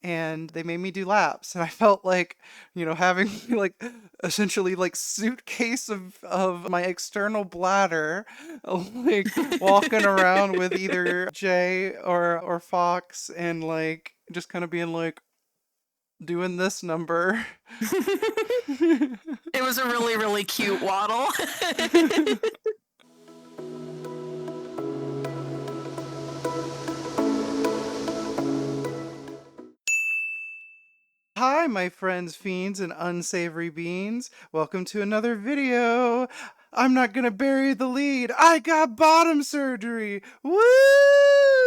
and they made me do laps, and I felt like, having like essentially like suitcase of my external bladder, like walking around with either Jay or Fox, and like just kind of being like doing this number. It was a really, really cute waddle. Hi, my friends, fiends, and unsavory beans. Welcome to another video. I'm not gonna bury the lead. I got bottom surgery. Woo!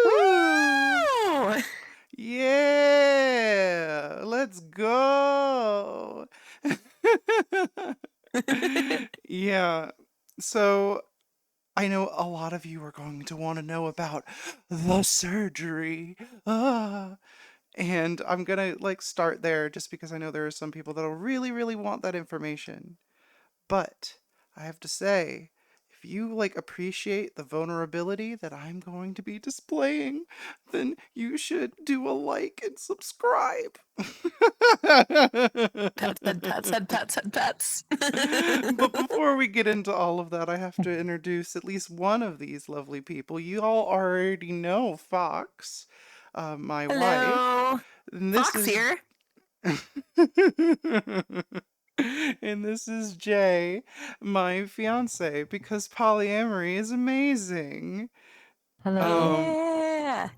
Woo! Yeah, let's go. Yeah, so I know a lot of you are going to want to know about the surgery. Ah. And I'm gonna like start there just because I know there are some people that'll really, really want that information. But I have to say, if you like appreciate the vulnerability that I'm going to be displaying, then you should do a like and subscribe. Pets, head pets, head pets, head pets. But before we get into all of that, I have to introduce at least one of these lovely people. You all already know Fox, my wife. Hello. And this Fox is here. and this is Jay, my fiance, because polyamory is amazing. Hello. Um, Yeah.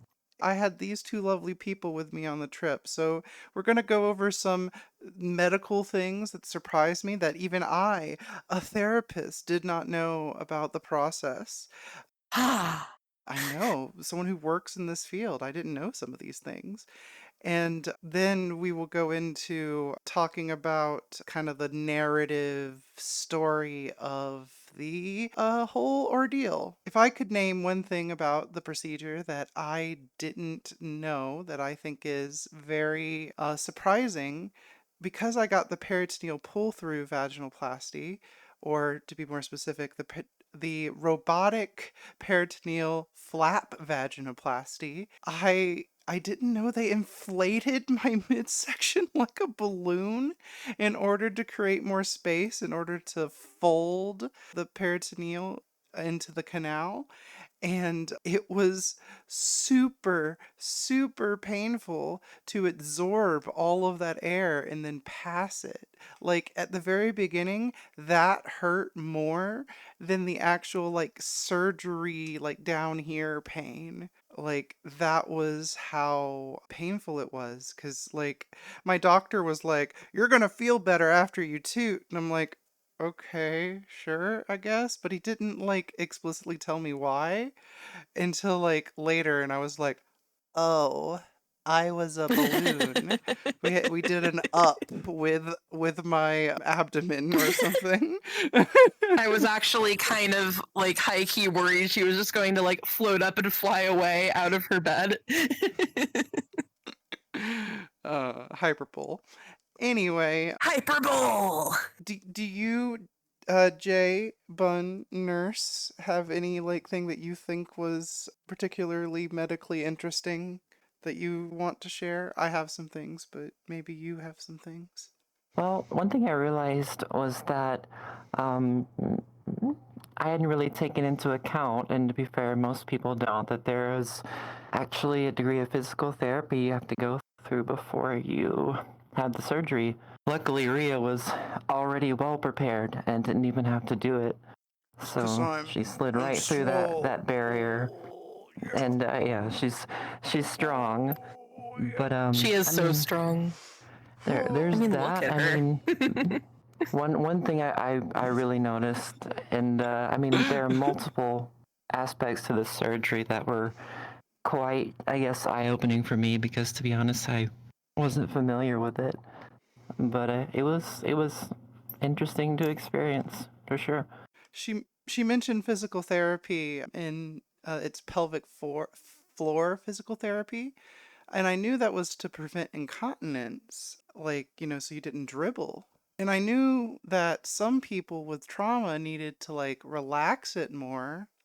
I had these two lovely people with me on the trip, so we're gonna go over some medical things that surprised me that even I, a therapist, did not know about the process. I know, someone who works in this field, I didn't know some of these things. And then we will go into talking about kind of the narrative story of the whole ordeal. If I could name one thing about the procedure that I didn't know that I think is very surprising, because I got the peritoneal pull-through vaginoplasty, or to be more specific, the robotic peritoneal flap vaginoplasty, I didn't know they inflated my midsection like a balloon in order to create more space, in order to fold the peritoneal into the canal. And it was super, super painful to absorb all of that air and then pass it. Like at the very beginning, that hurt more than the actual like surgery, like down here pain. Like that was how painful it was. Cause like my doctor was like, "You're gonna feel better after you toot." And I'm like, okay, sure, I guess. But he didn't like explicitly tell me why until like later, and I was like, oh, I was a balloon. We did an up with my abdomen or something. I was actually kind of like high key worried she was just going to like float up and fly away out of her bed. Hyperbole. Anyway, Hyperbole. do you, Jay Bun Nurse, have any like thing that you think was particularly medically interesting that you want to share? I have some things, but maybe you have some things. Well, one thing I realized was that um, I hadn't really taken into account, and to be fair, most people don't, that there is actually a degree of physical therapy you have to go through before you have the surgery. Luckily, Ria was already well prepared and didn't even have to do it. 'Cause So she slid I'm right through that barrier, swole. and yeah, she's strong. But She is I so mean, strong. I there's mean, look that. at I her. mean, one thing I really noticed, and I mean, there are multiple aspects to this surgery that were quite, I guess, eye-opening for me because, to be honest, I wasn't familiar with it. But it was interesting to experience for sure. She mentioned physical therapy in its floor physical therapy, and I knew that was to prevent incontinence, like, so you didn't dribble. And I knew that some people with trauma needed to like relax it more,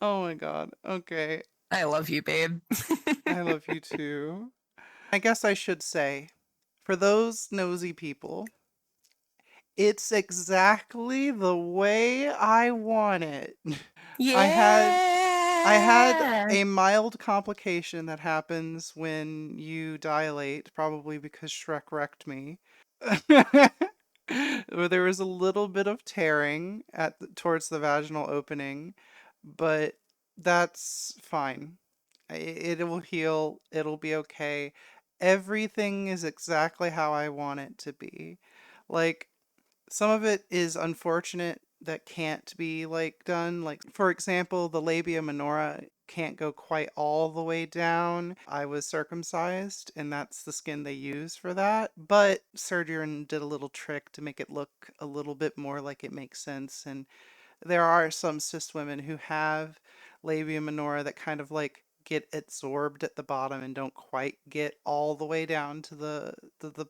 Oh my god. Okay. I love you, babe. I love you too. I guess I should say, for those nosy people, it's exactly the way I want it. I had I had Yeah. a mild complication that happens when you dilate, probably because Shrek wrecked me. Where there was a little bit of tearing towards the vaginal opening, but that's fine. It will heal. It'll be okay. Everything is exactly how I want it to be. Like, some of it is unfortunate that can't be like done. Like, for example, the labia minora can't go quite all the way down. I was circumcised and that's the skin they use for that, but surgeon did a little trick to make it look a little bit more like it makes sense. And there are some cis women who have labia minora that kind of like get absorbed at the bottom and don't quite get all the way down to the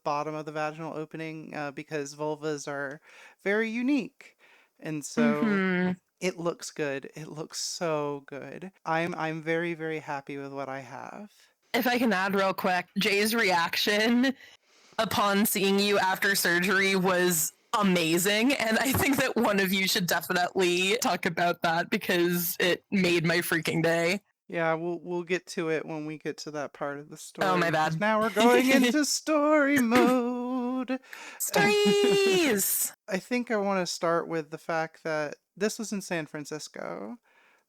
bottom of the vaginal opening, because vulvas are very unique. And so Hmm. it looks good. It looks so good. I'm very, very happy with what I have. If I can add real quick, Jay's reaction upon seeing you after surgery was amazing. And I think that one of you should definitely talk about that because it made my freaking day. Yeah, we'll get to it when we get to that part of the Oh, my story, because bad. now we're going into story mode. Stories! I think I want to start with the fact that this was in San Francisco.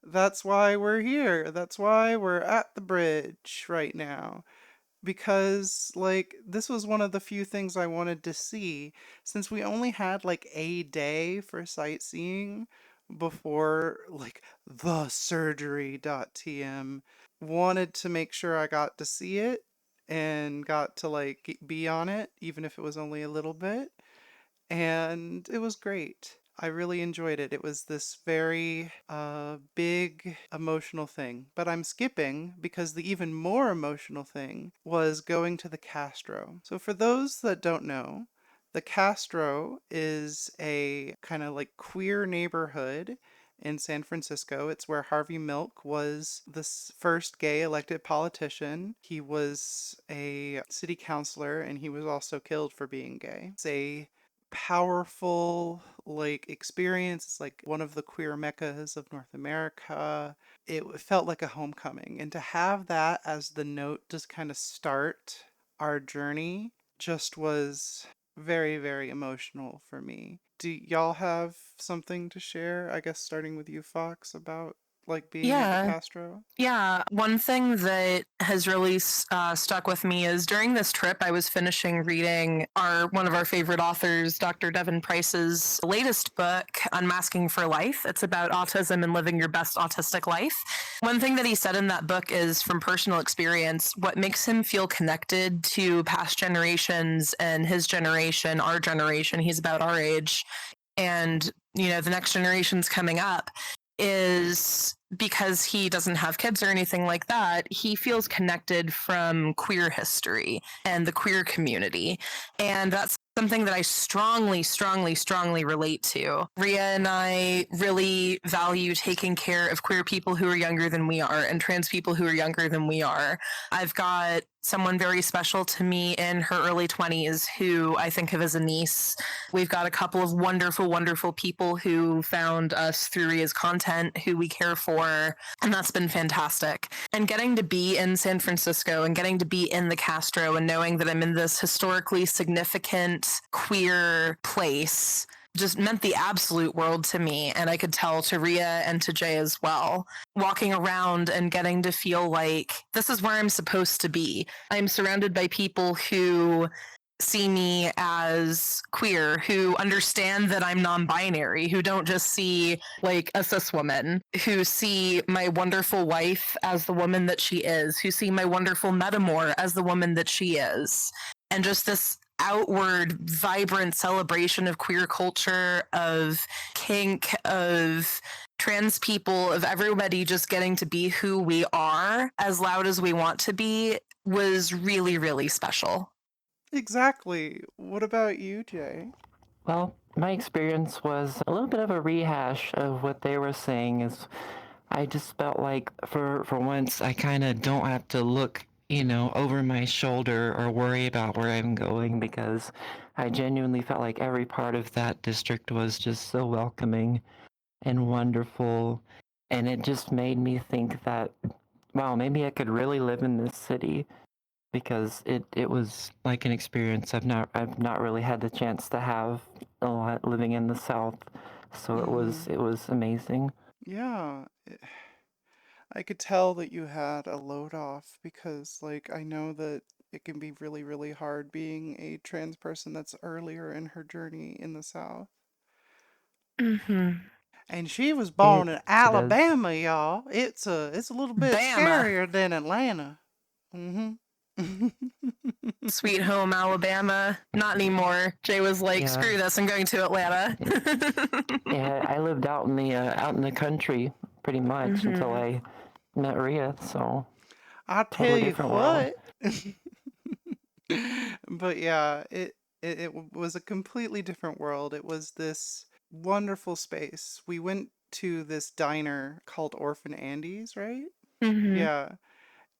That's why we're here. That's why we're at the bridge right now. Because, like, this was one of the few things I wanted to see, since we only had like a day for sightseeing before, like, the surgery.tm. Wanted to make sure I got to see it and got to, like, be on it, even if it was only a little bit, and it was great. I really enjoyed it. It was this very big emotional thing. But I'm skipping because the even more emotional thing was going to the Castro. So, for those that don't know, the Castro is a kind of like queer neighborhood in San Francisco. It's where Harvey Milk was the first gay elected politician. He was a city councilor and he was also killed for being gay. It's a powerful like experience. It's like one of the queer meccas of North America. It felt like a homecoming, and to have that as the note just kind of start our journey just was very, very emotional for me. Do y'all have something to share? I guess starting with you, Fox, about like being at the Yeah. Castro. Yeah, one thing that has really stuck with me is during this trip, I was finishing reading one of our favorite authors, Dr. Devin Price's latest book, Unmasking for Life. It's about autism and living your best autistic life. One thing that he said in that book is from personal experience, what makes him feel connected to past generations and his generation, our generation, he's about our age, and the next generations coming up, is because he doesn't have kids or anything like that, he feels connected from queer history and the queer community. And that's something that I strongly, strongly, strongly relate to. Ria and I really value taking care of queer people who are younger than we are and trans people who are younger than we are. I've got someone very special to me in her early 20s who I think of as a niece. We've got a couple of wonderful, wonderful people who found us through Ria's content, who we care for, and that's been fantastic. And getting to be in San Francisco and getting to be in the Castro and knowing that I'm in this historically significant queer place just meant the absolute world to me. And I could tell to Ria and to Jay as well. Walking around and getting to feel like this is where I'm supposed to be. I'm surrounded by people who see me as queer, who understand that I'm non-binary, who don't just see like a cis woman, who see my wonderful wife as the woman that she is, who see my wonderful metamor as the woman that she is. And just this outward vibrant celebration of queer culture, of kink, of trans people, of everybody just getting to be who we are as loud as we want to be was really, really special. Exactly. What about you, Jay? Well, my experience was a little bit of a rehash of what they were saying. Is I just felt like for once I kind of don't have to look, over my shoulder or worry about where I'm going because I genuinely felt like every part of that district was just so welcoming and wonderful. And it just made me think that, wow, maybe I could really live in this city because it was like an experience I've not really had the chance to have a lot living in the South. So it was Mm-hmm. it was amazing. Yeah. I could tell that you had a load off because, like, I know that it can be really, really hard being a trans person that's earlier in her journey in the South. Mm-hmm. And she was It born in it is. Alabama, y'all. It's a little bit Bama. scarier than Atlanta. Mm-hmm. Sweet home Alabama. Not anymore. Jay was like, Yeah. screw this, I'm going to Atlanta. Yeah, I lived out in the country pretty much until Mm-hmm. I met Rhea, so I tell totally you different world. what. But yeah, it was a completely different world. It was this wonderful space. We went to this diner called Orphan Andy's, right? Mm-hmm. Yeah.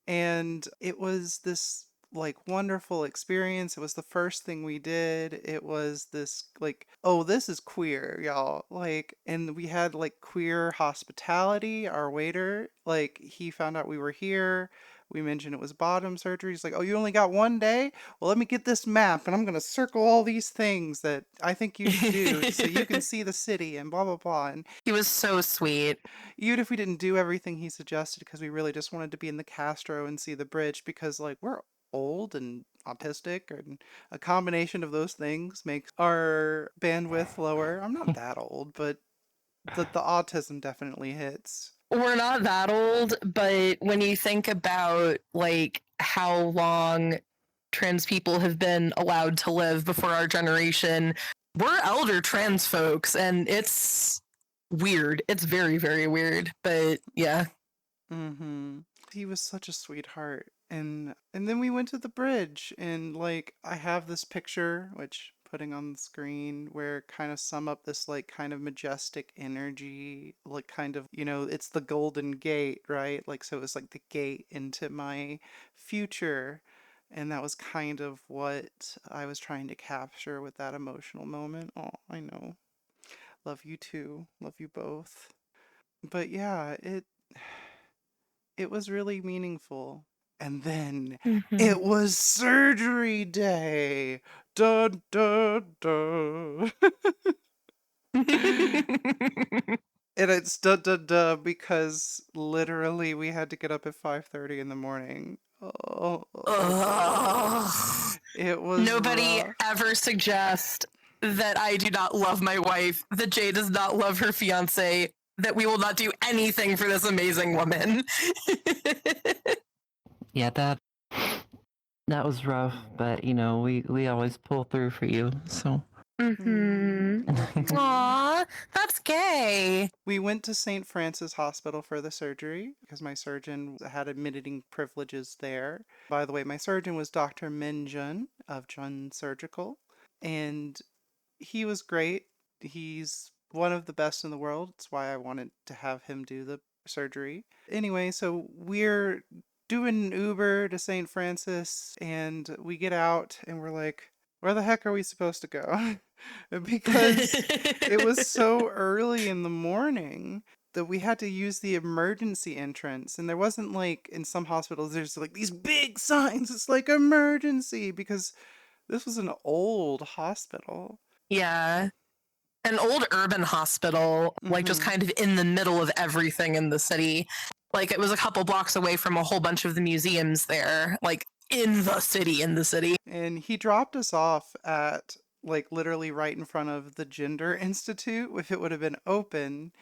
And it was this like wonderful experience. It was the first thing we did. It was this like, oh, this is queer, y'all. Like, and we had like queer hospitality. Our waiter, like, he found out we were here. We mentioned it was bottom surgery. He's like, oh, you only got 1 day? Well, let me get this map and I'm gonna circle all these things that I think you should do so you can see the city and blah blah blah. And He was so sweet. even if we didn't do everything he suggested because we really just wanted to be in the Castro and see the bridge because like we're old and autistic and a combination of those things makes our bandwidth lower. I'm not that old, but the autism definitely hits. We're not that old, but when you think about like how long trans people have been allowed to live before our generation, we're elder trans folks, and it's weird. It's very, very weird. But yeah. Mm-hmm. He was such a sweetheart. And then we went to the bridge and like I have this picture which putting on the screen where kind of sum up this like kind of majestic energy, like kind of, it's the Golden Gate, right? Like so it was like the gate into my future. And that was kind of what I was trying to capture with that emotional moment. Oh, I know. Love you too. Love you both. But yeah, it was really meaningful. And then Mhm. it was surgery day. Dun dun dun. And it's dun dun dun because literally we had to get up at 5:30 in the morning. Oh, Ugh. it was Nobody rough. ever suggest that I do not love my wife, that Jay does not love her fiance, that we will not do anything for this amazing woman. Yeah, that was rough, but we always pull through for you. So Mm-hmm. Mm-hmm. Aw, that's gay. We went to St. Francis Hospital for the surgery because my surgeon had admitting privileges there. By the way, my surgeon was Dr. Min Jun of Jun Surgical, and he was great. He's one of the best in the world. That's why I wanted to have him do the surgery. Anyway, so we're doing an Uber to St. Francis, and we get out, and we're like, where the heck are we supposed to go? Because it was so early in the morning that we had to use the emergency entrance. And there wasn't like in some hospitals, there's like these big signs. It's like emergency because this was an old hospital. Yeah. An old urban hospital, like just Hmm. kind of in the middle of everything in the city. Like it was a couple blocks away from a whole bunch of the museums there, like in the city, in the city. And he dropped us off at like literally right in front of the Gender Institute. If it would have been open,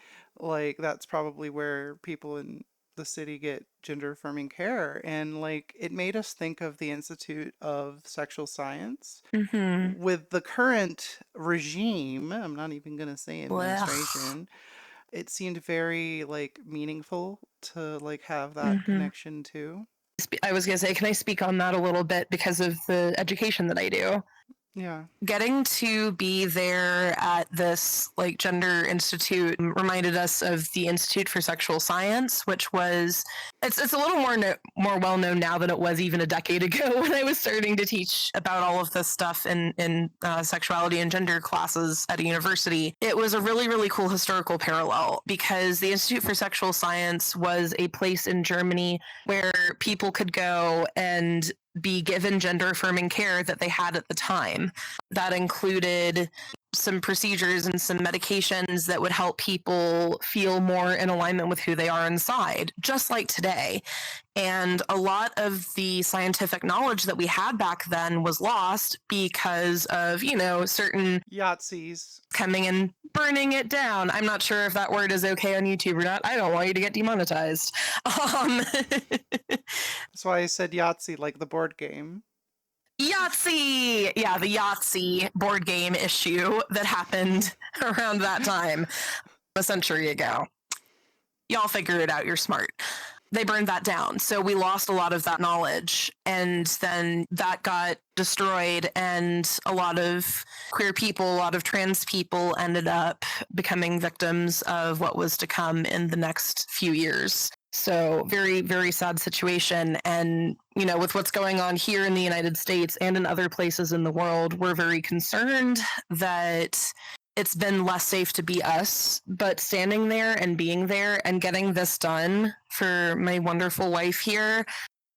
like that's probably where people in the city get gender affirming care. And like it made us think of the Institute of Sexual Science. Mm-hmm. With the current regime, I'm not even going to say Blech. administration, it seemed very like meaningful to like have that Mm-hmm. connection too. I was gonna say, can I speak on that a little bit because of the education that I do? Yeah. Getting to be there at this like gender institute reminded us of the Institute for Sexual Science, which was it's a little more well known now than it was even a decade ago when I was starting to teach about all of this stuff in sexuality and gender classes at a university. It was a really cool historical parallel because the Institute for Sexual Science was a place in Germany where people could go and be given gender affirming care that they had at the time. That included some procedures and some medications that would help people feel more in alignment with who they are inside, just like today. And a lot of the scientific knowledge that we had back then was lost because of, certain Yahtzees. coming and burning it down. I'm not sure if that word is okay on YouTube or not. I don't want you to get demonetized. That's why I said Yahtzee, like the board game. Yahtzee! Yeah, the Yahtzee board game issue that happened around that time a century ago. Y'all figure it out. You're smart. They burned that down. So we lost a lot of that knowledge. And then that got destroyed. And a lot of queer people, a lot of trans people ended up becoming victims of what was to come in the next few years. So very sad situation. And, with what's going on here in the United States and in other places in the world, we're very concerned that it's been less safe to be us, but standing there and being there and getting this done for my wonderful wife here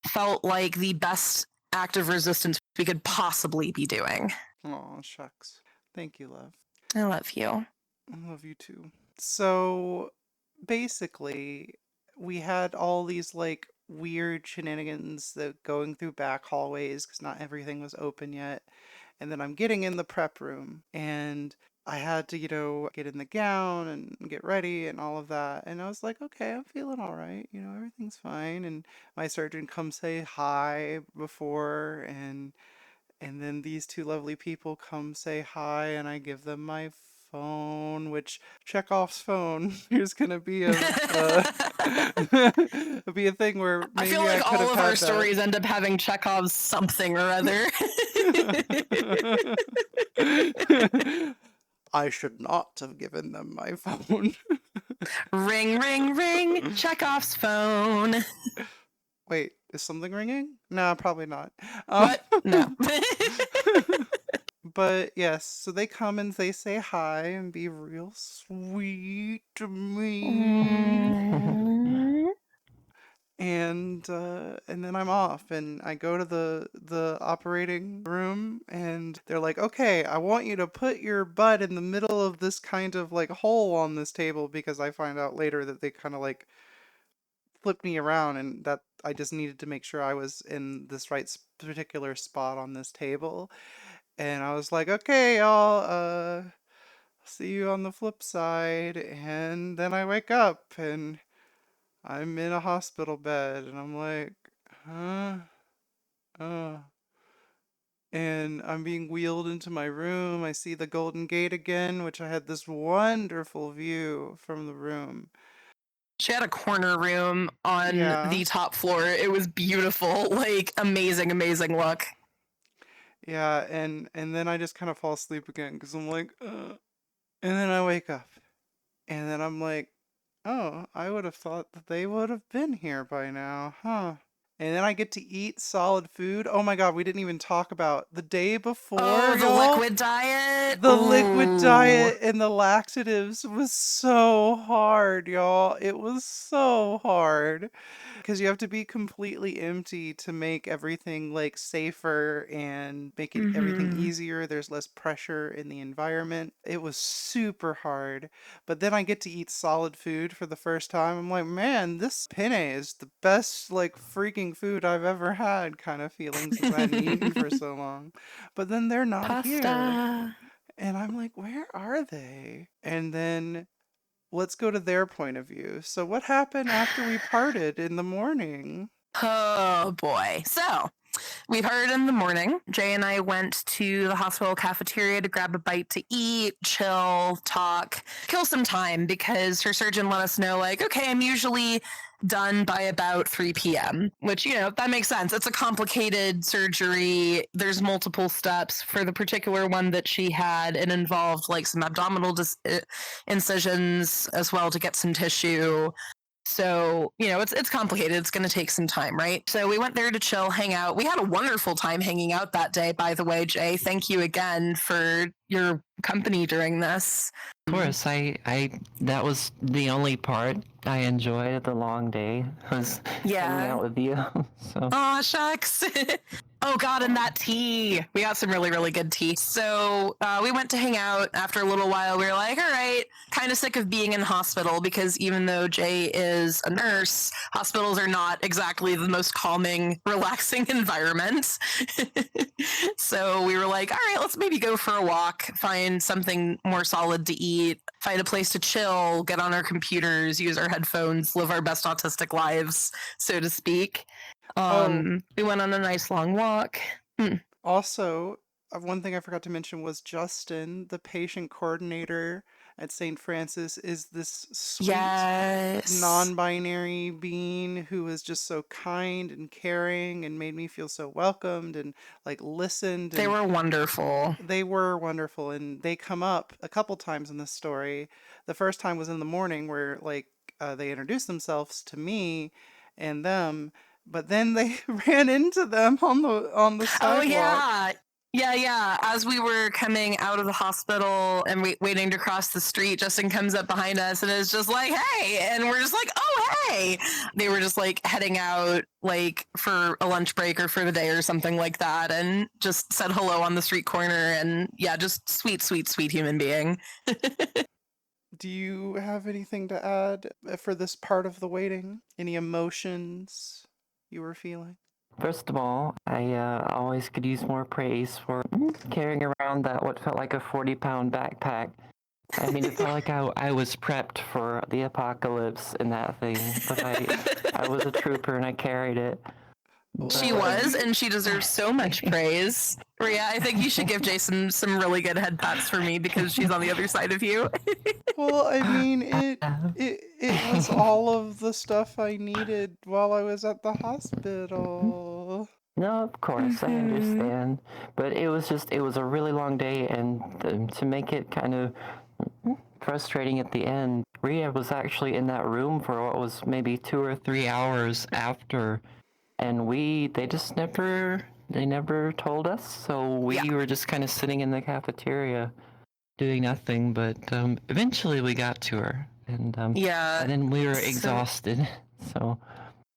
felt like the best act of resistance we could possibly be doing. Oh, shucks. Thank you, love. I love you. I love you too. So basically, we had all these like weird shenanigans that going through back hallways because not everything was open yet. And then I'm getting in the prep room and I had to, get in the gown and get ready and all of that. And I was like, okay, I'm feeling all right. Everything's fine. And my surgeon comes say hi before and then these two lovely people come say hi and I give them my phone, which Chekhov's phone is gonna be be a thing where I maybe feel I like could all have of had our that. stories end up having Chekhov's something or other. I should not have given them my phone. Ring, ring, ring. Chekhov's phone. Wait, is something ringing? No, probably not. What? No. But yes, so they come and they say hi and be real sweet to me. And then I'm off and I go to the operating room and they're like, "Okay, I want you to put your butt in the middle of this kind of like hole on this table," because I find out later that they kind of like flipped me around and that I just needed to make sure I was in this right particular spot on this table. And I was like, "Okay, y'all, see you on the flip side." And then I wake up and I'm in a hospital bed and I'm like, huh? Uh. And I'm being wheeled into my room. I see the Golden Gate again, which I had this wonderful view from the room. She had a corner room on Yeah. the top floor. It was beautiful. Like, amazing look. Yeah, and then I just kind of fall asleep again because I'm like, and then I wake up. And then I'm like, oh, I would have thought that they would have been here by now, huh? And then I get to eat solid food. Oh my God, we didn't even talk about the day before, Oh, the y'all. liquid diet? The liquid Ooh. diet and the laxatives was so hard, y'all. It was so hard. Because you have to be completely empty to make everything like safer and make it everything easier. There's less pressure in the environment. It was super hard. But then I get to eat solid food for the first time. I'm like, man, this penne is the best like freaking food I've ever had kind of feeling since I hadn't eaten for so long. But then they're not here. Pasta. And I'm like, where are they? And then let's go to their point of view. So what happened after we parted in the morning? Oh boy. So we parted in the morning. Jay and I went to the hospital cafeteria to grab a bite to eat, chill, talk, kill some time because her surgeon let us know, like, okay, I'm usually done by about 3 p.m., which, that makes sense. It's a complicated surgery. There's multiple steps. For the particular one that she had, it involved like some abdominal incisions as well to get some tissue. So, it's complicated. It's going to take some time, right? So we went there to chill, hang out. We had a wonderful time hanging out that day, by the way, Jay. Thank you again for your company during this. Of course, I that was the only part I enjoyed of the long day, was hanging out with you. So. Aw, shucks. Oh, God, and that tea. We got some really, really good tea. So we went to hang out. After a little while, we were like, all right, kind of sick of being in hospital, because even though Jay is a nurse, hospitals are not exactly the most calming, relaxing environment. So we were like, all right, let's maybe go for a walk, find something more solid to eat, find a place to chill, get on our computers, use our headphones, live our best autistic lives, so to speak. We went on a nice long walk. Also, one thing I forgot to mention was Justin, the patient coordinator at St. Francis, is this sweet, non-binary being who was just so kind and caring and made me feel so welcomed and like listened. They were wonderful. They were wonderful, and they come up a couple times in this story. The first time was in the morning where like they introduced themselves to me and them, but then they ran into them on the sidewalk. Oh yeah. Yeah. As we were coming out of the hospital and waiting to cross the street, Justin comes up behind us and is just like, hey. And we're just like, oh, hey. They were just like heading out like for a lunch break or for the day or something like that, and just said hello on the street corner. And yeah, just sweet, sweet, sweet human being. Do you have anything to add for this part of the waiting? Any emotions you were feeling? First of all, I always could use more praise for carrying around that what felt like a 40-pound backpack. I mean, it felt like I was prepped for the apocalypse in that thing, but I was a trooper and I carried it. She was, and she deserves so much praise. Rhea, I think you should give Jason some really good head pats for me, because she's on the other side of you. Well, I mean, it was all of the stuff I needed while I was at the hospital. No, of course, I understand. But it was a really long day, and to make it kind of frustrating at the end, Rhea was actually in that room for what was maybe 2 or 3 hours after, and they never told us, so we were just kind of sitting in the cafeteria doing nothing, but eventually we got to her, and and then we were exhausted,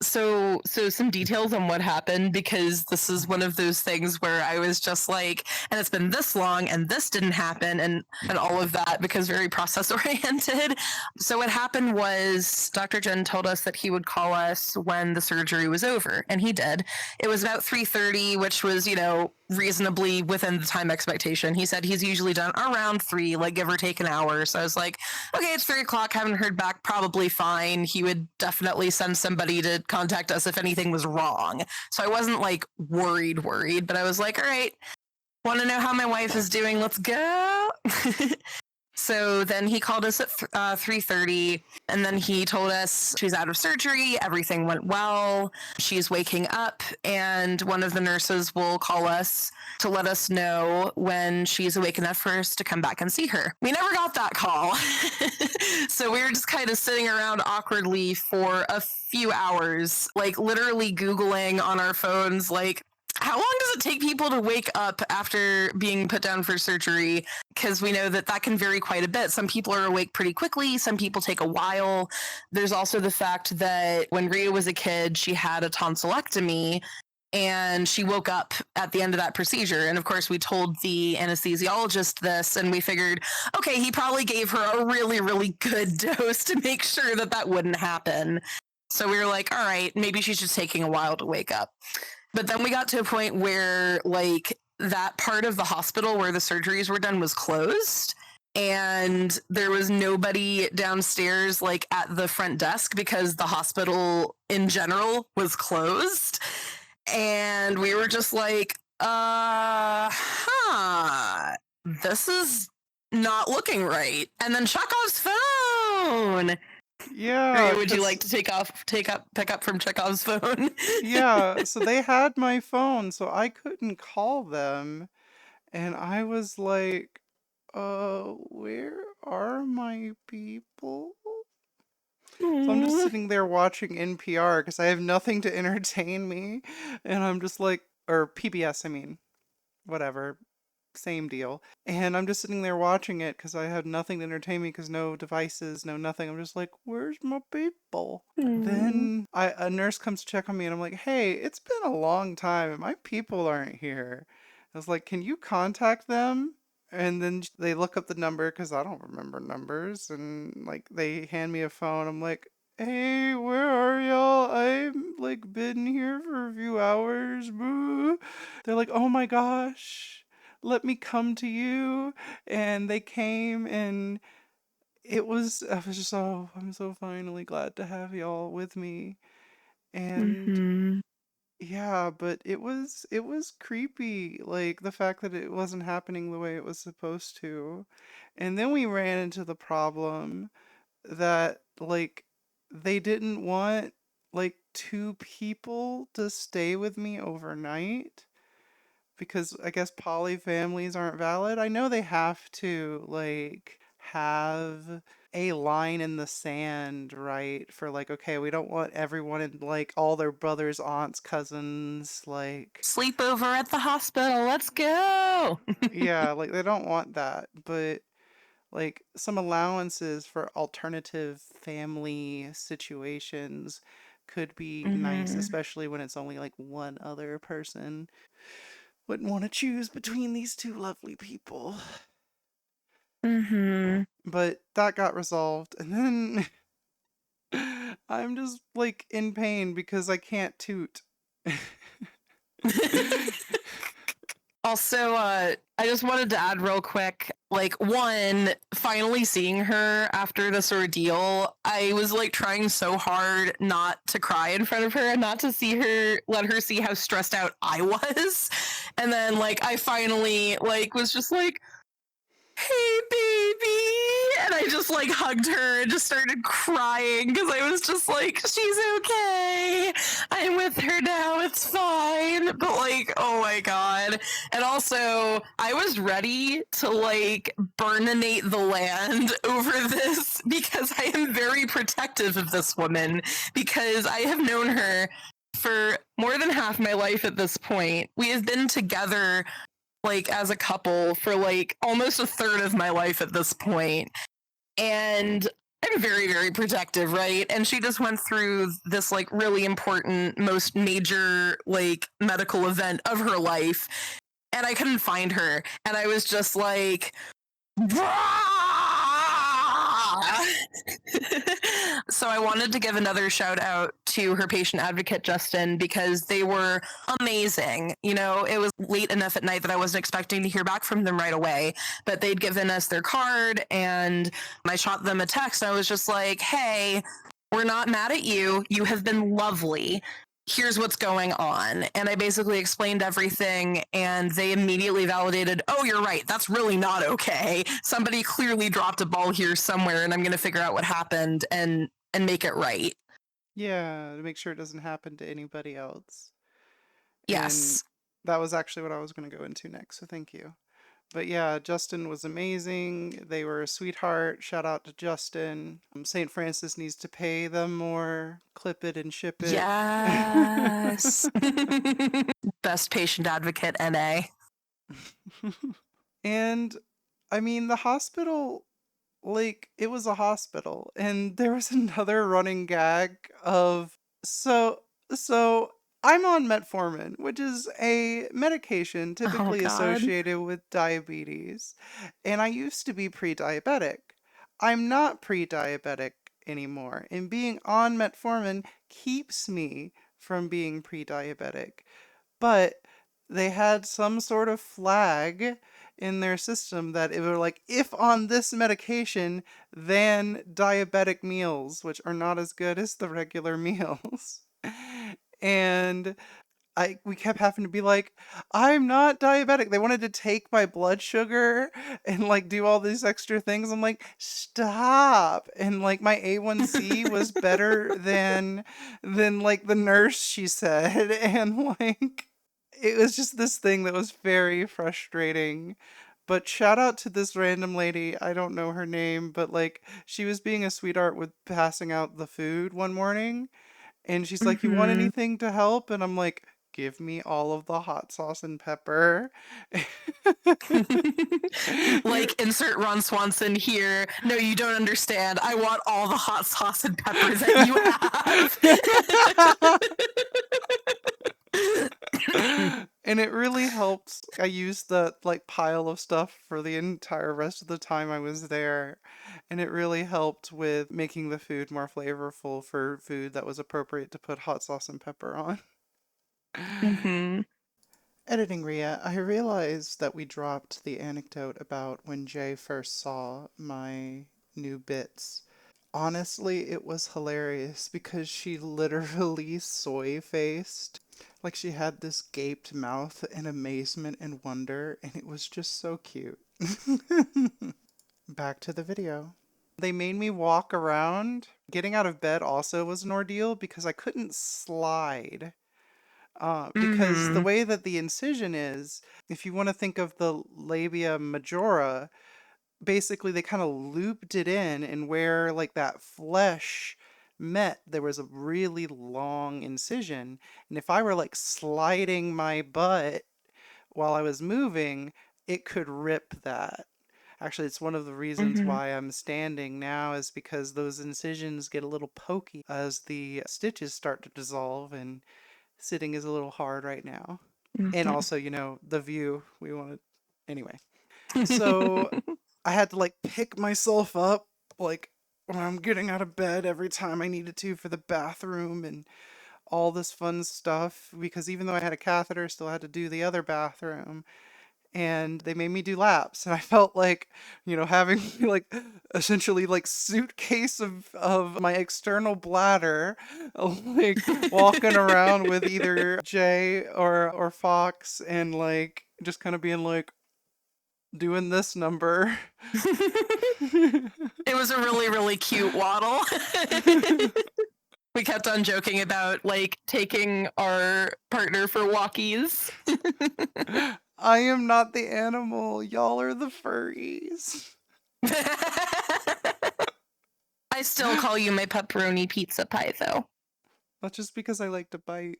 So some details on what happened, because this is one of those things where I was just like, and it's been this long and this didn't happen and all of that, because very process oriented. So what happened was Dr. Jen told us that he would call us when the surgery was over, and he did. It was about 3:30, which was, reasonably within the time expectation. He said he's usually done around 3, like give or take an hour. So I was like, okay, it's 3 o'clock, haven't heard back, probably fine. He would definitely send somebody to contact us if anything was wrong. So I wasn't like worried, but I was like, all right, want to know how my wife is doing? Let's go. So then he called us at 3:30, and then he told us she's out of surgery, everything went well, she's waking up, and one of the nurses will call us to let us know when she's awake enough for us to come back and see her. We never got that call. So we were just kind of sitting around awkwardly for a few hours, like literally Googling on our phones, like, how long does it take people to wake up after being put down for surgery? Because we know that can vary quite a bit. Some people are awake pretty quickly. Some people take a while. There's also the fact that when Rhea was a kid, she had a tonsillectomy, and she woke up at the end of that procedure. And of course, we told the anesthesiologist this, and we figured, okay, he probably gave her a really, really good dose to make sure that wouldn't happen. So we were like, all right, maybe she's just taking a while to wake up. But then we got to a point where, like, that part of the hospital where the surgeries were done was closed, and there was nobody downstairs, like, at the front desk, because the hospital in general was closed. And we were just like, this is not looking right. And then Chekhov's phone. Yeah, Or would you cause like to pick up from Chekhov's phone? yeah, so they had my phone, so I couldn't call them, and I was like, where are my people?" So I'm just Mm. sitting there watching NPR because I have nothing to entertain me, and I'm just like, or PBS, I mean, whatever, same deal. And I'm just sitting there watching it because I had nothing to entertain me because no devices, no nothing. I'm just like, where's my people? Mm. Then a nurse comes to check on me, and I'm like, hey, it's been a long time, and my people aren't here. I was like, can you contact them? And then they look up the number because I don't remember numbers, and like they hand me a phone. I'm like, hey, where are y'all? I've like been here for a few hours. Boo. They're like, oh my gosh, let me come to you. And they came, and I was just, oh, I'm so finally glad to have y'all with me. And Mhm. yeah, but it was creepy, like the fact that it wasn't happening the way it was supposed to. And then we ran into the problem that like they didn't want like two people to stay with me overnight because I guess poly families aren't valid. I know they have to like have a line in the sand, right? For like, okay, we don't want everyone in like all their brothers, aunts, cousins, like Sleepover at the hospital. Let's go. yeah, like they don't want that, but like some allowances for alternative family situations could be nice, Mhm. especially when it's only like one other person. Wouldn't want to choose between these two lovely people. Mhm. But that got resolved, and then I'm just like in pain because I can't toot. Also, I just wanted to add real quick, like one, finally seeing her after this ordeal, I was like trying so hard not to cry in front of her and not to let her see how stressed out I was. And then like I finally like was just like, hey baby, and I just like hugged her and just started crying because I was just like, she's okay, I'm with her now, it's fine. But like, oh my god. And also I was ready to like burninate the land over this because I am very protective of this woman because I have known her for more than half my life at this point. We have been together like as a couple for like almost a third of my life at this point. And I'm very, very protective, right? And she just went through this like really important, most major like medical event of her life. And I couldn't find her. And I was just like, so I wanted to give another shout out to her patient advocate, Justin, because they were amazing. You know, it was late enough at night that I wasn't expecting to hear back from them right away, but they'd given us their card and I shot them a text. I was just like, hey, we're not mad at you. You have been lovely. Here's what's going on. And I basically explained everything, and they immediately validated, oh, you're right. That's really not okay. Somebody clearly dropped a ball here somewhere, and I'm going to figure out what happened and make it right. Yeah, to make sure it doesn't happen to anybody else. And Yes. that was actually what I was going to go into next, so thank you. But yeah, Justin was amazing. They were a sweetheart. Shout out to Justin. St. Francis needs to pay them more. Clip it and ship it. Yes. Best patient advocate, NA. And I mean, the hospital, like, it was a hospital. And there was another running gag of, so, so I'm on metformin, which is a medication Oh, typically God. associated with diabetes. And I used to be pre-diabetic. I'm not pre-diabetic anymore. And being on metformin keeps me from being pre-diabetic. But they had some sort of flag in their system that it were like, if on this medication, then diabetic meals, which are not as good as the regular meals. And we kept having to be like, I'm not diabetic. They wanted to take my blood sugar and like do all these extra things. I'm like, stop. And like my A1C was better than like the nurse, she said. And like it was just this thing that was very frustrating. But shout out to this random lady. I don't know her name, but like she was being a sweetheart with passing out the food one morning. And she's like, "You want Hmm. anything to help?" And I'm like, "Give me all of the hot sauce and pepper." Like, insert Ron Swanson here. No, you don't understand. I want all the hot sauce and pepper that you have. And it really helps. I used the like pile of stuff for the entire rest of the time I was there, and it really helped with making the food more flavorful for food that was appropriate to put hot sauce and pepper on. Hmm. Editing Ria, I realized that we dropped the anecdote about when Jay first saw my new bits. Honestly, it was hilarious because she literally soy faced. Like she had this gaped mouth in amazement and wonder, and it was just so cute. Back to the video. They made me walk around. Getting out of bed also was an ordeal because I couldn't slide. Because the Hmm. way that the incision is, if you want to think of the labia majora, basically they kind of looped it in, and where like that flesh met, there was a really long incision. And if I were like sliding my butt while I was moving, it could rip that. Actually, it's one of the reasons Hmm. why I'm standing now is because those incisions get a little pokey as the stitches start to dissolve, and sitting is a little hard right now. And Hmm. also, the view we wanted. Anyway, so I had to like pick myself up like when I'm getting out of bed every time I needed to for the bathroom and all this fun stuff because even though I had a catheter, I still had to do the other bathroom. And they made me do laps, and I felt like, having like essentially like suitcase of my external bladder, like walking around with either Jay or Fox, and like just kind of being like doing this number. It was a really, really cute waddle. We kept on joking about like taking our partner for walkies. I am not the animal. Y'all are the furries. I still call you my pepperoni pizza pie, though. That's just because I like to bite.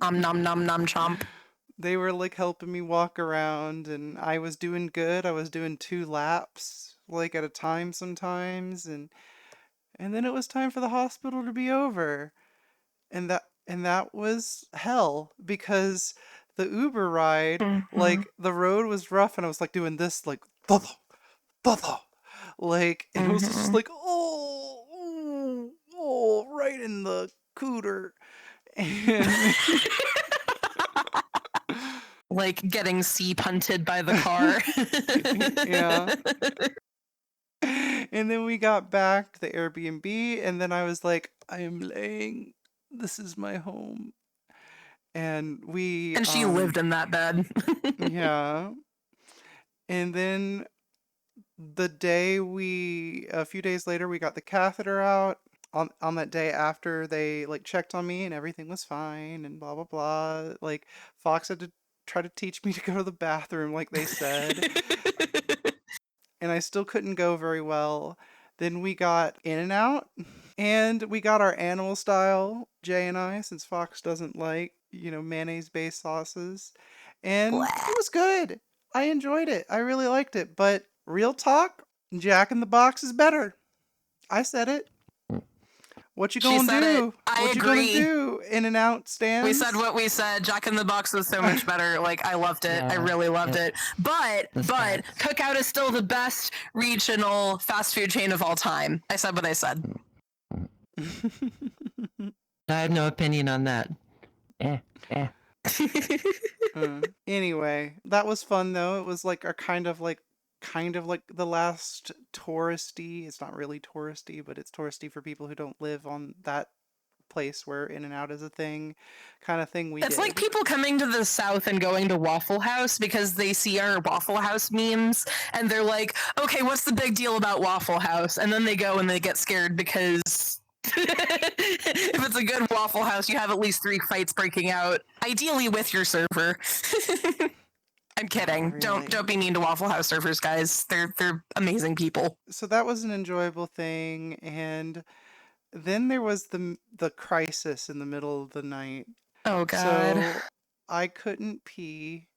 Nom nom nom chomp. They were like helping me walk around, and I was doing good. I was doing 2 laps like at a time sometimes, and then it was time for the hospital to be over. And that was hell because the Uber ride, Hmm. like the road was rough, and I was like doing this like thud, thud, like, and it was just Hmm. like oh, right in the cooter. And Like getting sea punted by the car. yeah. And then we got back to the Airbnb, and then I was like, I am laying. This is my home. And we, And she lived in that bed. yeah. And then a few days later, we got the catheter out. On that day after they like checked on me and everything was fine and blah blah blah. Like Fox had to try to teach me to go to the bathroom like they said, and I still couldn't go very well. Then we got In and Out, and we got our animal style, Jay and I, since Fox doesn't like, mayonnaise based sauces. And it Blah. was good. I enjoyed it. I really liked it. But real talk, Jack in the Box is better. I said it. What you She gonna said it. do? I What you gonna agree. do? In and Out We said stands? what we said. Jack in the Box was so much better. Like, I loved it. I Yeah, really loved it it. But the snacks. Cookout is still the best regional fast food chain of all time. I said what I said. I have no opinion on that. Eh, eh. Anyway, that was fun though. It was like our kind of like the last touristy. It's not really touristy, but it's touristy for people who don't live on that place where In-N-Out is a thing, kind of thing we It's like did. people coming to the South and going to Waffle House because they see our Waffle House memes and they're like, okay, what's the big deal about Waffle House? And then they go and they get scared because if it's a good Waffle House, you have at least 3 fights breaking out, ideally with your server. I'm Not kidding. Don't really. be mean to Waffle House servers, guys. They're amazing people. So that was an enjoyable thing, and then there was the crisis in the middle of the night. Oh god. So I couldn't pee,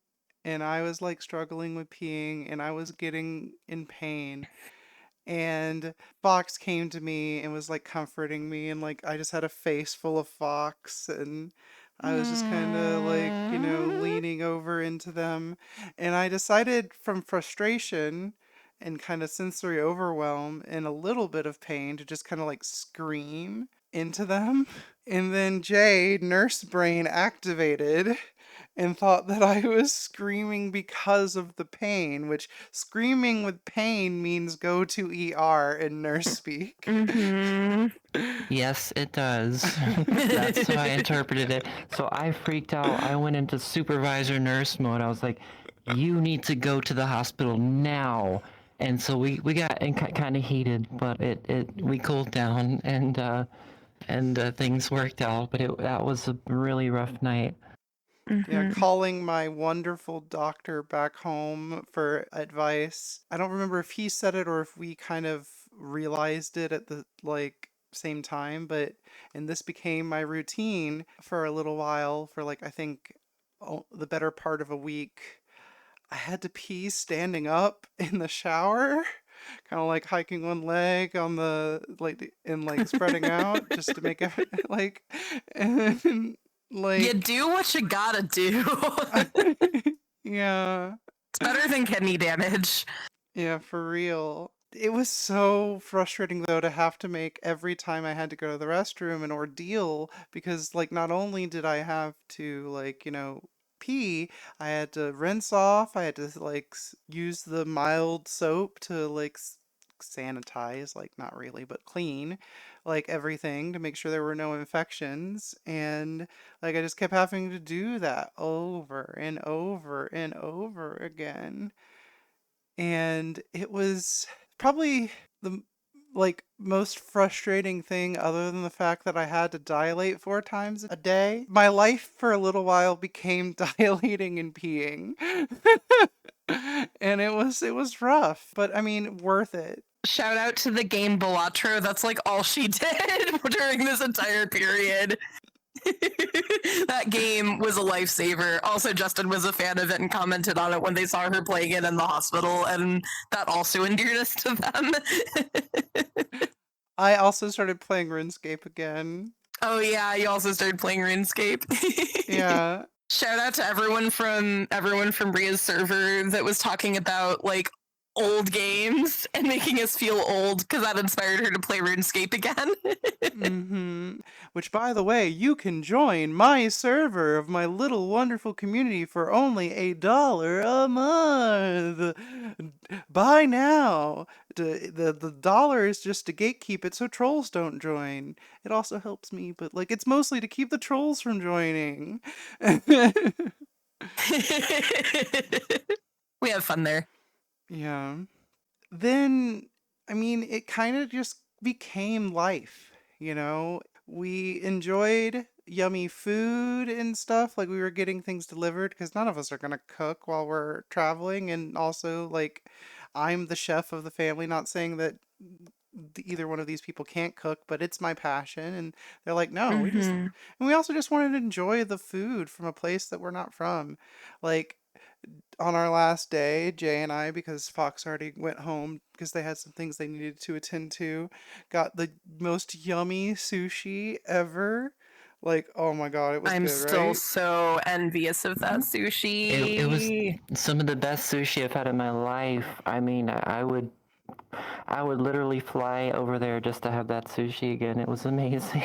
and I was like struggling with peeing, and I was getting in pain. And Fox came to me and was like comforting me, and like I just had a face full of Fox, and I was just kind of like, leaning over into them. And I decided from frustration and kind of sensory overwhelm and a little bit of pain to just kind of like scream into them. And then Jay, nurse brain activated and thought that I was screaming because of the pain, which screaming with pain means go to ER in nurse speak. Mm-hmm. Yes, it does. That's how I interpreted it. So I freaked out. I went into supervisor nurse mode. I was like, you need to go to the hospital now. And so we got kind of heated, but we cooled down and things worked out. But that was a really rough night. Yeah, Mm-hmm. calling my wonderful doctor back home for advice. I don't remember if he said it or if we kind of realized it at the like same time, but and this became my routine for a little while for like I think the better part of a week. I had to pee standing up in the shower, kind of like hiking one leg on the like and like spreading out just to make it like and You like do what you gotta do. yeah. It's better than kidney damage. Yeah, for real. It was so frustrating though to have to make every time I had to go to the restroom an ordeal because like not only did I have to like, pee, I had to rinse off, I had to like use the mild soap to like sanitize, like not really, but clean like everything to make sure there were no infections and like I just kept having to do that over and over and over again. And it was probably the like most frustrating thing other than the fact that I had to dilate 4 times a day. My life for a little while became dilating and peeing. And it was rough, but I mean worth it. Shout out to the game Balatro. That's like all she did during this entire period. That game was a lifesaver. Also, Justin was a fan of it and commented on it when they saw her playing it in the hospital, and that also endeared us to them. I also started playing RuneScape again. Oh yeah, you also started playing RuneScape. Yeah. Shout out to everyone from Ria's server that was talking about like old games and making us feel old because that inspired her to play RuneScape again. Which, by the way, you can join my server of my little wonderful community for only $1 a month. Buy now. The dollar is just to gatekeep it so trolls don't join. It also helps me, but like it's mostly to keep the trolls from joining. We have fun there. Yeah. Then, I mean, it kind of just became life, you know? We enjoyed yummy food and stuff. Like, we were getting things delivered because none of us are going to cook while we're traveling. And also, like, I'm the chef of the family, not saying that either one of these people can't cook, but it's my passion. And they're like, no, Mm-hmm. and we also just wanted to enjoy the food from a place that we're not from. Like, on our last day, Jay and I, because Fox already went home because they had some things they needed to attend to, got the most yummy sushi ever. Like, oh my God, it was I'm good, still right? so envious of that It was sushi. some of the best sushi I've had in my life. I mean, I would literally fly over there just to have that sushi again. It was amazing.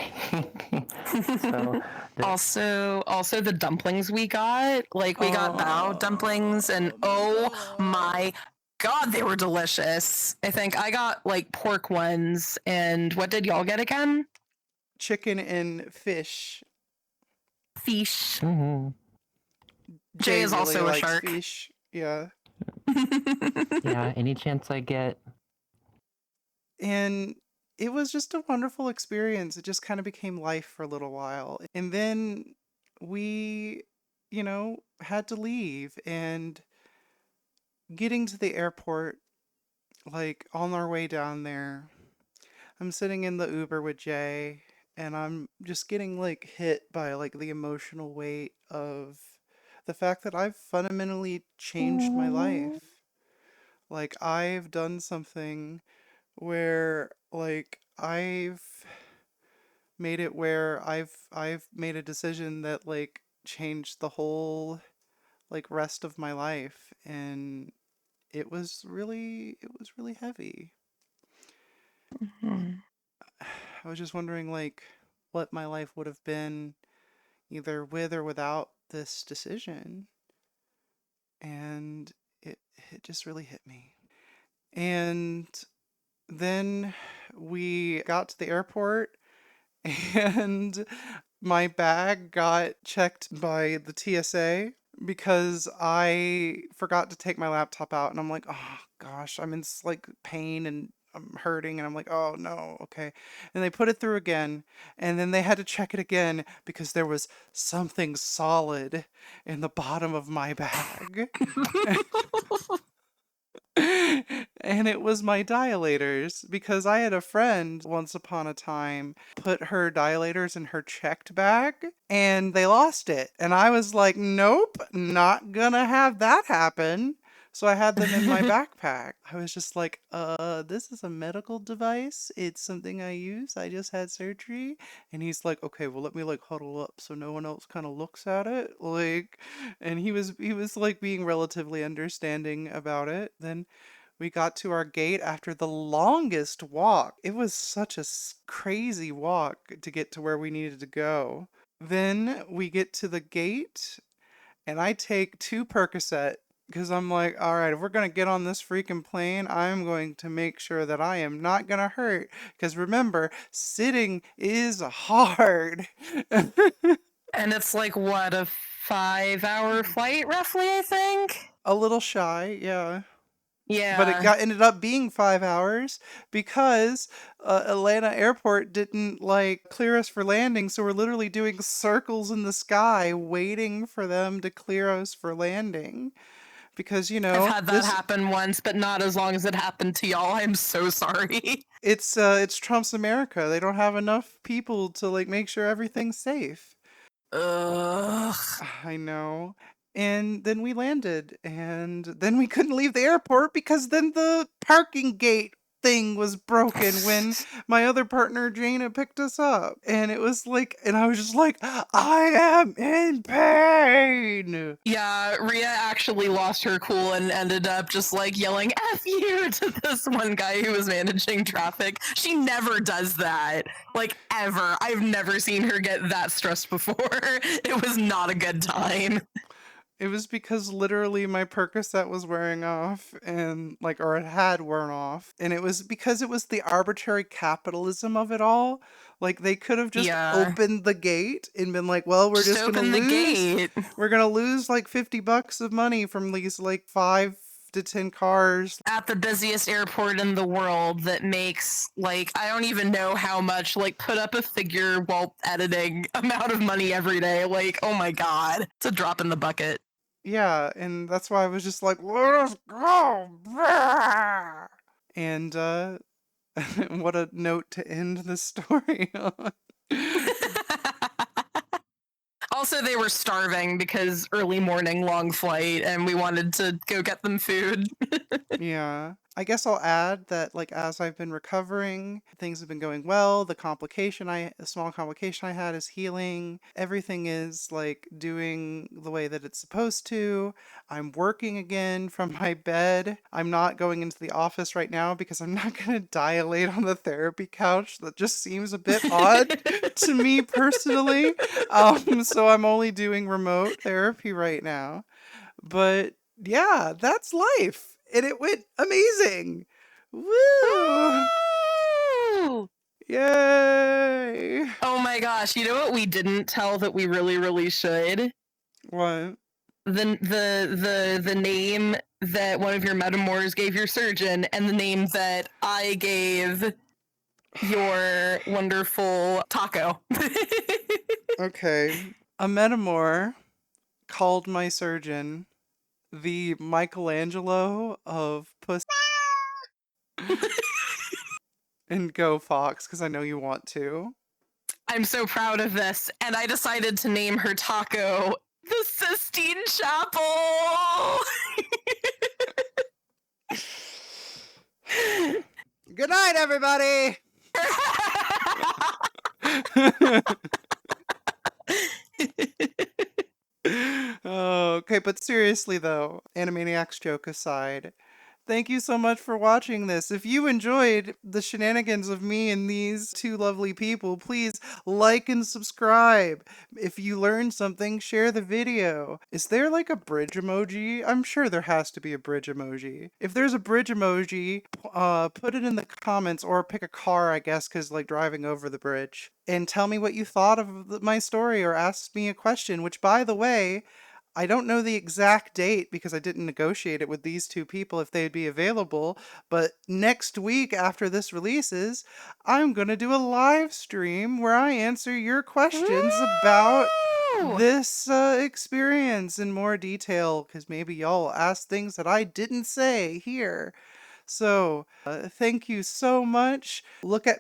So Also the dumplings we got, like we got bao dumplings, and Oh, the oh ball. my god, they were delicious. I think I got like pork ones, and what did y'all get again? chicken and fish. Fish. Hmm. Jay Jay is really also a likes shark. fish. Yeah. Yeah, any chance I get. And it was just a wonderful experience. It just kind of became life for a little while. And then we, had to leave. And getting to the airport, like on our way down there, I'm sitting in the Uber with Jay, and I'm just getting like hit by like the emotional weight of the fact that I've fundamentally changed my life. Like I've done something where like I've made it where I've made a decision that like changed the whole like rest of my life, and it was really heavy. Hmm. I was just wondering like what my life would have been either with or without this decision, and it just really hit me. And then we got to the airport and my bag got checked by the TSA because I forgot to take my laptop out, and I'm like, oh gosh, I'm in like pain and I'm hurting, and I'm like, oh no, okay. And they put it through again, and then they had to check it again because there was something solid in the bottom of my bag. And it was my dilators because I had a friend once upon a time put her dilators in her checked bag and they lost it. And I was like, nope, not gonna have that happen. So I had them in my backpack. I was just like, this is a medical device. It's something I use. I just had surgery. And he's like, okay, well let me like huddle up so no one else kind of looks at it. Like, and he was like being relatively understanding about it. Then we got to our gate after the longest walk. It was such a crazy walk to get to where we needed to go. Then we get to the gate, and I take two Percocet because I'm like, all right, if we're going to get on this freaking plane, I'm going to make sure that I am not going to hurt. Because remember, sitting is hard. And it's like what, a 5-hour flight roughly, I think? A little shy, yeah. But it Yeah. got ended up being 5 hours because Atlanta Airport didn't like clear us for landing, so we're literally doing circles in the sky waiting for them to clear us for landing. Because I've had that this happen once, but not as long as it happened to y'all. I'm so sorry. it's Trump's America. They don't have enough people to like make sure everything's safe. Ugh. I know. And then we landed, and then we couldn't leave the airport because then the parking gate thing was broken when my other partner Jana picked us up. And it was like, and I was just like, I am in pain. Yeah, Rhea actually lost her cool and ended up just like yelling F you to this one guy who was managing traffic. She never does that. Like, ever. I've never seen her get that stressed before. It was not a good time. It was because literally my Percocet was wearing off and like, or it had worn off. And it was because it was the arbitrary capitalism of it all. Like they could have just Yeah. opened the gate and been like, well, we're Just just gonna open the lose, gate. we're gonna lose like $50 of money from these like 5 to 10 cars. At the busiest airport in the world that makes, like, I don't even know how much, like, put up a figure while editing amount of money every day. Like, oh my god. It's a drop in the bucket. Yeah, and that's why I was just like, let us go. Brah! And what a note to end the story on. Also, they were starving because early morning, long flight, and we wanted to go get them food. Yeah. I guess I'll add that, like, as I've been recovering, things have been going well. A small complication I had is healing. Everything is, like, doing the way that it's supposed to. I'm working again from my bed. I'm not going into the office right now because I'm not going to dilate on the therapy couch. That just seems a bit odd to me personally. So I'm only doing remote therapy right now. But yeah, that's life. And it went amazing. Woo! Woo! Yay! Oh my gosh, you know what we didn't tell that we really, really should? What? The name that one of your metamors gave your surgeon, and the name that I gave your wonderful taco. Okay. A metamor called my surgeon the Michelangelo of puss. And go Fox, because I know you want to. I'm so proud of this, and I decided to name her taco the Sistine Chapel. Good night, everybody! Oh, okay, but seriously though, Animaniacs joke aside, thank you so much for watching this. If you enjoyed the shenanigans of me and these two lovely people, please like and subscribe. If you learned something, share the video. Is there like a bridge emoji? I'm sure there has to be a bridge emoji. If there's a bridge emoji, put it in the comments or pick a car, I guess, because like driving over the bridge. And tell me what you thought of my story or ask me a question, which by the way, I don't know the exact date because I didn't negotiate it with these two people if they'd be available, but next week after this releases, I'm going to do a live stream where I answer your questions about Woo! this experience in more detail because maybe y'all ask things that I didn't say here. So, thank you so much.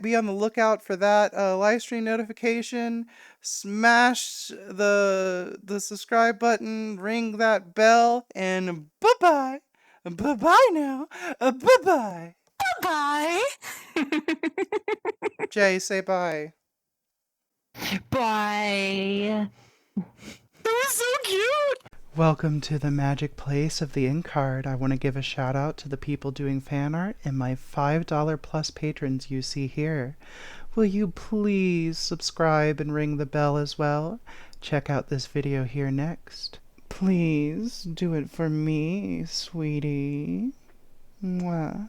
Be on the lookout for that live stream notification. Smash the subscribe button, ring that bell, and bye bye. Bye bye now. Bye bye. Bye. Jay, say bye. Bye. That was so cute. Welcome to the magic place of the ink card. I want to give a shout out to the people doing fan art and my $5 plus patrons you see here. Will you please subscribe and ring the bell as well? Check out this video here next. Please do it for me, sweetie. Mwah.